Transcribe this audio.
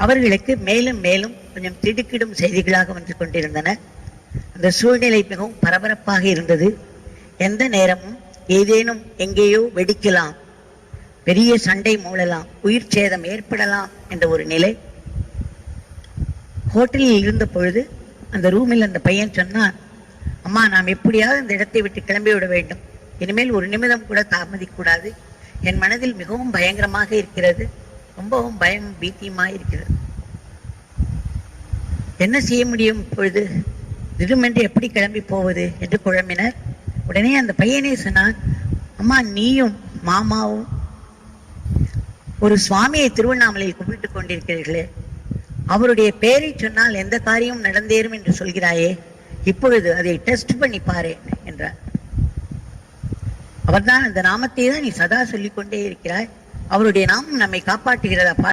அவர்களுக்கு மேலும் மேலும் கொஞ்சம் திடுக்கிடும் செய்திகளாக வந்து கொண்டிருந்தன. அந்த சூழ்நிலை மிகவும் பரபரப்பாக இருந்தது. எந்த நேரமும் ஏதேனும் எங்கேயோ வெடிக்கலாம், பெரிய சண்டை மூழலாம், உயிர் சேதம் ஏற்படலாம் என்ற ஒரு நிலை. ஹோட்டலில் இருந்த பொழுது அந்த ரூமில் அந்த பையன் சொன்னான், அம்மா நாம் எப்படியாவது இந்த இடத்தை விட்டு கிளம்பி விட வேண்டும், இனிமேல் ஒரு நிமிடம் கூட தாமதிக்க கூடாது, என் மனதில் மிகவும் பயங்கரமாக இருக்கிறது, ரொம்பவும் பயம் பீத்தியமாக இருக்கிறது, என்ன செய்ய முடியும் இப்பொழுது, திடுமென்று எப்படி கிளம்பி போவது என்று குழம்பினர். உடனே அந்த பையனே சொன்னான், அம்மா நீயும் மாமாவும் ஒரு சுவாமியை திருவண்ணாமலையில் கும்பிட்டுக் கொண்டிருக்கிறீர்களே, அவருடைய பெயரை சொன்னால் எந்த காரியமும் நடந்தேறும் என்று சொல்கிறாயே, இப்பொழுது அதை டெஸ்ட் பண்ணி பாரு என்றார். அவர்தான், அந்த நாமத்தை தான் நீ சதா சொல்லிக் கொண்டே இருக்கிறாய், அவருடைய நாமம் நம்மை காப்பாற்றுகிறதா